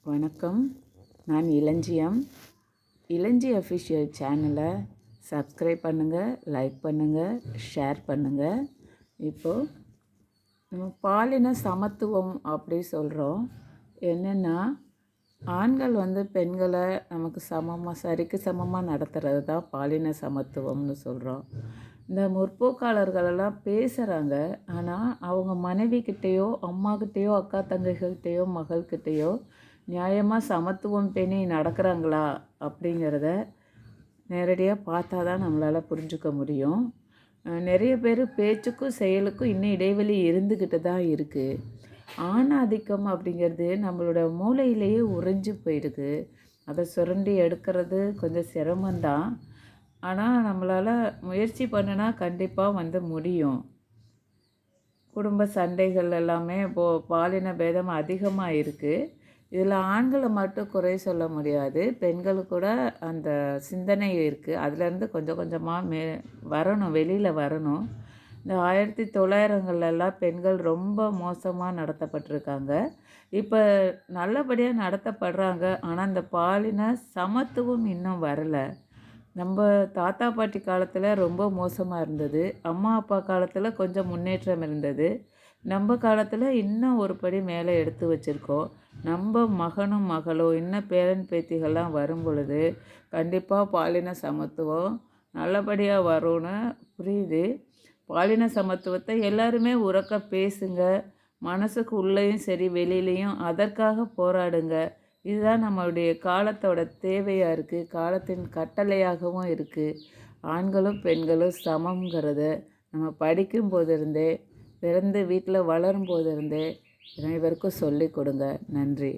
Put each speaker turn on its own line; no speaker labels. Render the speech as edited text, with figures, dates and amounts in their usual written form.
வணக்கம். நான் இளஞ்சியம். இளஞ்சி அஃபிஷியல் சேனலை சப்ஸ்கிரைப் பண்ணுங்கள், லைக் பண்ணுங்கள், ஷேர் பண்ணுங்கள். இப்போது நம்ம பாலின சமத்துவம் அப்படி சொல்கிறோம். என்னென்னா, ஆண்கள் பெண்களை நமக்கு சமமாக சரிக்கு சமமாக நடத்துகிறது தான் பாலின சமத்துவம்னு சொல்கிறோம். இந்த முற்போக்காளர்களெல்லாம் பேசுகிறாங்க. ஆனால் அவங்க மனைவிக்கிட்டேயோ அம்மாக்கிட்டேயோ அக்கா தங்கைகள்கிட்டையோ மகள்கிட்டேயோ நியாயமாக சமத்துவம் பேணி நடக்கிறாங்களா அப்படிங்கிறத நேரடியாக பார்த்தா தான் நம்மளால் புரிஞ்சுக்க முடியும். நிறைய பேர் பேச்சுக்கும் செயலுக்கும் இன்னும் இடைவெளி இருந்துக்கிட்டு தான் இருக்குது. ஆணாதிக்கம் அப்படிங்கிறது நம்மளோட மூளையிலேயே உறைஞ்சி போயிடுது. அதை சுரண்டி எடுக்கிறது கொஞ்சம் சிரமந்தான். ஆனால் நம்மளால் முயற்சி பண்ணினா கண்டிப்பாக முடியும். குடும்ப சண்டைகள் எல்லாமே பாலின பேதம் அதிகமாக இருக்குது. இதில் ஆண்களை மட்டும் குறை சொல்ல முடியாது. பெண்களுக்கு கூட அந்த சிந்தனை இருக்குது. அதுலேருந்து கொஞ்சம் கொஞ்சமாக வரணும், வெளியில் வரணும். இந்த 1900களெல்லாம் பெண்கள் ரொம்ப மோசமாக நடத்தப்பட்டிருக்காங்க. இப்போ நல்லபடியாக நடத்தப்படுறாங்க. ஆனால் இந்த பாலின சமத்துவம் இன்னும் வரலை. நம்ம தாத்தா பாட்டி காலத்தில் ரொம்ப மோசமாக இருந்தது. அம்மா அப்பா காலத்தில் கொஞ்சம் முன்னேற்றம் இருந்தது. நம்ம காலத்தில் இன்னும் ஒரு படி மேலே எடுத்து வச்சுருக்கோம். நம்ம மகனும் மகளோ இன்னும் பேரன் பேத்திகள்லாம் வரும் பொழுது கண்டிப்பாக பாலின சமத்துவம் நல்லபடியாக வரும்னு புரியுது. பாலின சமத்துவத்தை எல்லாருமே உரக்க பேசுங்க. மனசுக்கு உள்ளேயும் சரி வெளியிலையும் அதற்காக போராடுங்க. இதுதான் நம்மளுடைய காலத்தோட தேவையாக இருக்குது. காலத்தின் கட்டளையாகவும் இருக்குது. ஆண்களும் பெண்களும் சமங்கிறத நம்ம படிக்கும் போதிருந்தே, பிறந்து வீட்டில் வளரும் போதிருந்தே அனைவருக்கும் சொல்லிக் கொடுங்க. நன்றி.